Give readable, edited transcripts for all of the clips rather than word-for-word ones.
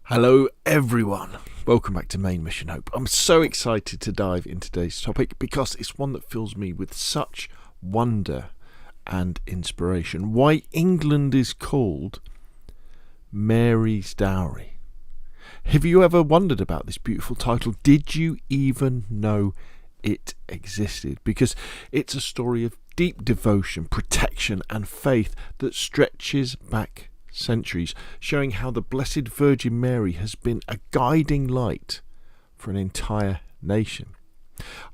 Hello everyone, welcome back to Main Mission Hope. I'm so excited to dive into today's topic because it's one that fills me with such wonder and inspiration. Why England is called Mary's Dowry. Have you ever wondered about this beautiful title? Did you even know it existed? Because it's a story of deep devotion, protection and faith that stretches back centuries, showing how the Blessed Virgin Mary has been a guiding light for an entire nation.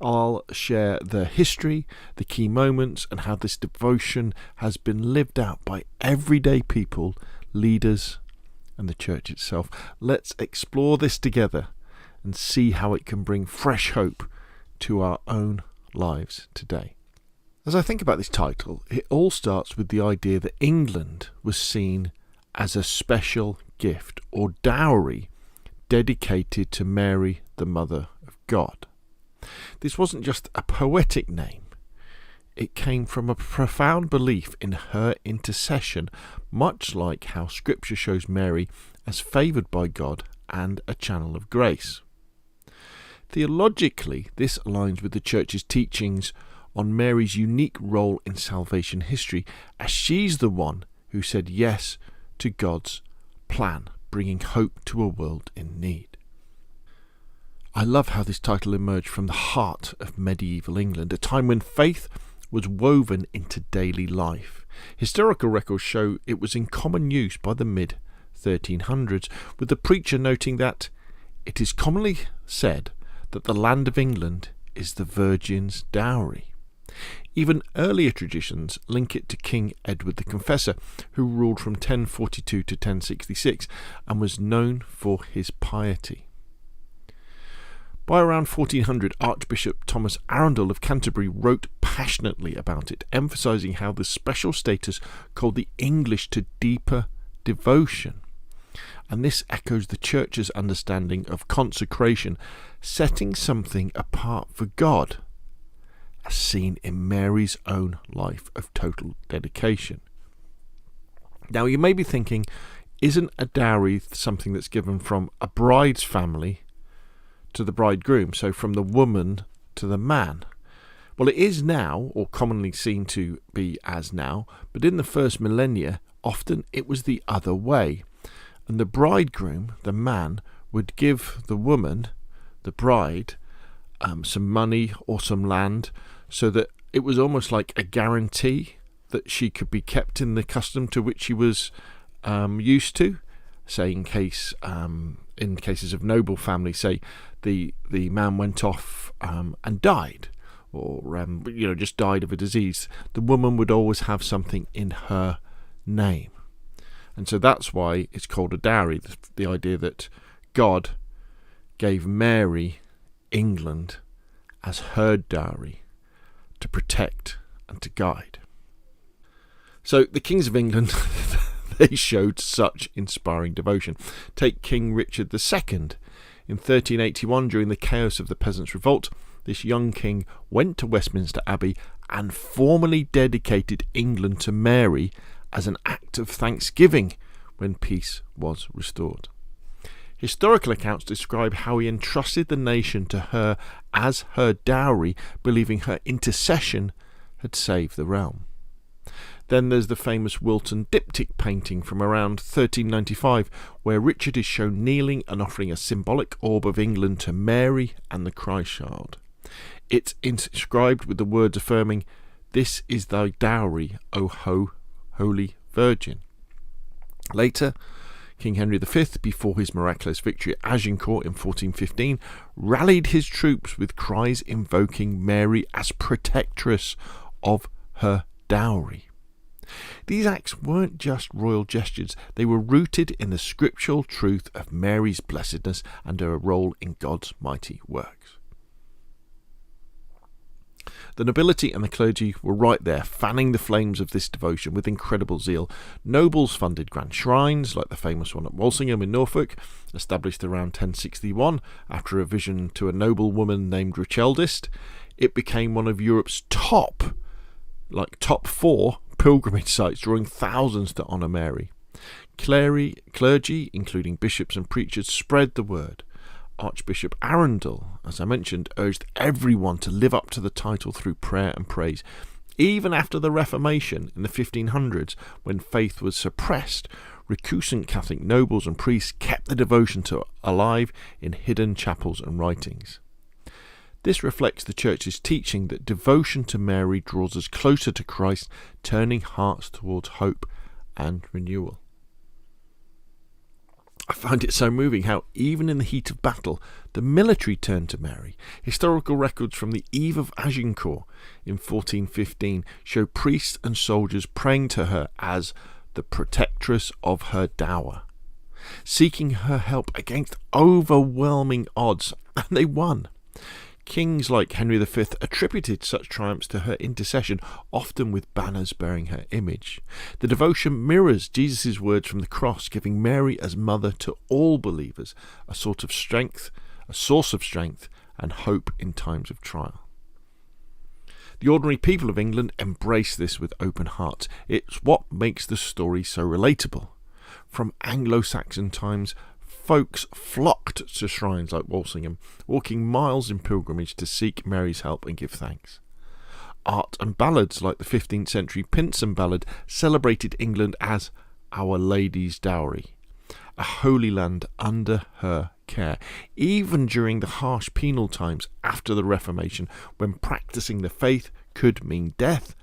I'll share the history, the key moments, and how this devotion has been lived out by everyday people, leaders, and the church itself. Let's explore this together and see how it can bring fresh hope to our own lives today. As I think about this title, it all starts with the idea that England was seen as a special gift or dowry dedicated to Mary, the Mother of God. This wasn't just a poetic name. It came from a profound belief in her intercession, much like how Scripture shows Mary as favoured by God and a channel of grace. Theologically, this aligns with the Church's teachings on Mary's unique role in salvation history, as she's the one who said yes to God's plan, bringing hope to a world in need. I love how this title emerged from the heart of medieval England, a time when faith was woven into daily life. Historical records show it was in common use by the mid-1300s, with the preacher noting that it is commonly said that the land of England is the Virgin's dowry. Even earlier traditions link it to King Edward the Confessor, who ruled from 1042 to 1066 and was known for his piety. By around 1400, Archbishop Thomas Arundel of Canterbury wrote passionately about it, emphasising how the special status called the English to deeper devotion. And this echoes the Church's understanding of consecration, setting something apart for God, as seen in Mary's own life of total dedication. Now you may be thinking, isn't a dowry something that's given from a bride's family to the bridegroom, so from the woman to the man? Well, it is now, or commonly seen to be as now, but in the first millennia, often it was the other way. And the bridegroom, the man, would give the woman, the bride, some money or some land, so that it was almost like a guarantee that she could be kept in the custom to which she was used to. Say in cases of noble family, say the man went off and died, or just died of a disease, the woman would always have something in her name. And so that's why it's called a dowry, the idea that God gave Mary England as her dowry to protect and to guide. So the kings of England, they showed such inspiring devotion. Take King Richard II. In 1381, during the chaos of the Peasants' Revolt, this young king went to Westminster Abbey and formally dedicated England to Mary as an act of thanksgiving when peace was restored. Historical accounts describe how he entrusted the nation to her as her dowry, believing her intercession had saved the realm. Then there's the famous Wilton diptych painting from around 1395, where Richard is shown kneeling and offering a symbolic orb of England to Mary and the Christ child. It's inscribed with the words affirming, "This is thy dowry, O Holy Virgin." Later, King Henry V, before his miraculous victory at Agincourt in 1415, rallied his troops with cries invoking Mary as protectress of her dowry. These acts weren't just royal gestures, they were rooted in the scriptural truth of Mary's blessedness and her role in God's mighty works. The nobility and the clergy were right there, fanning the flames of this devotion with incredible zeal. Nobles funded grand shrines, like the famous one at Walsingham in Norfolk, established around 1061 after a vision to a noble woman named Richeldist. It became one of Europe's top 4 pilgrimage sites, drawing thousands to honour Mary. Clergy, including bishops and preachers, spread the word. Archbishop Arundel, as I mentioned, urged everyone to live up to the title through prayer and praise. Even after the Reformation in the 1500s, when faith was suppressed, recusant Catholic nobles and priests kept the devotion to alive in hidden chapels and writings. This reflects the Church's teaching that devotion to Mary draws us closer to Christ, turning hearts towards hope and renewal. I find it so moving how, even in the heat of battle, the military turned to Mary. Historical records from the Eve of Agincourt in 1415 show priests and soldiers praying to her as the protectress of her dower, seeking her help against overwhelming odds, and they won. Kings like Henry V attributed such triumphs to her intercession, often with banners bearing her image. The devotion mirrors Jesus' words from the cross, giving Mary as mother to all believers a source of strength and hope in times of trial. The ordinary people of England embrace this with open hearts. It's what makes the story so relatable. From Anglo-Saxon times, folks flocked to shrines like Walsingham, walking miles in pilgrimage to seek Mary's help and give thanks. Art and ballads like the 15th century Pinson ballad celebrated England as Our Lady's Dowry, a holy land under her care, even during the harsh penal times after the Reformation, when practicing the faith could mean death.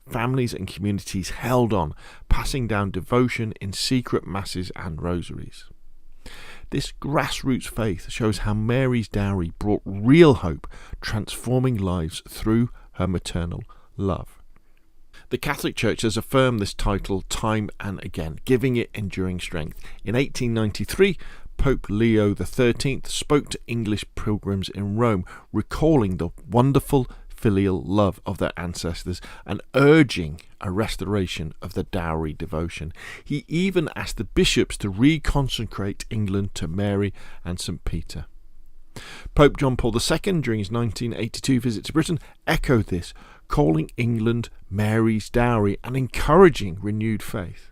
Families and communities held on, passing down devotion in secret masses and rosaries. This grassroots faith shows how Mary's dowry brought real hope, transforming lives through her maternal love. The Catholic Church has affirmed this title time and again, giving it enduring strength. In 1893, Pope Leo XIII spoke to English pilgrims in Rome, recalling the wonderful filial love of their ancestors and urging a restoration of the dowry devotion. He even asked the bishops to re-consecrate England to Mary and St. Peter. Pope John Paul II, during his 1982 visit to Britain, echoed this, calling England Mary's dowry and encouraging renewed faith.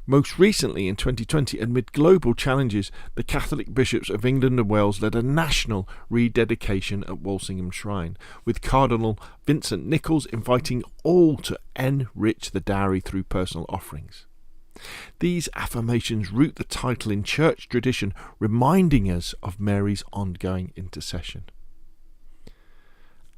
Most recently, in 2020, amid global challenges, the Catholic bishops of England and Wales led a national rededication at Walsingham Shrine, with Cardinal Vincent Nichols inviting all to enrich the dowry through personal offerings. These affirmations root the title in church tradition, reminding us of Mary's ongoing intercession.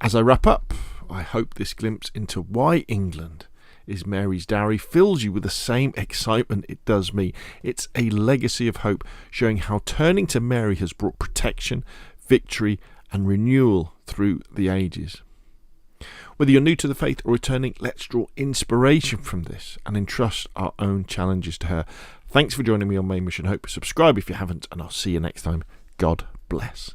As I wrap up, I hope this glimpse into why England is Mary's dowry fills you with the same excitement it does me. It's a legacy of hope, showing how turning to Mary has brought protection, victory and renewal through the ages. Whether you're new to the faith or returning, let's draw inspiration from this and entrust our own challenges to her. Thanks for joining me on Main Mission Hope. Subscribe if you haven't, and I'll see you next time. God bless.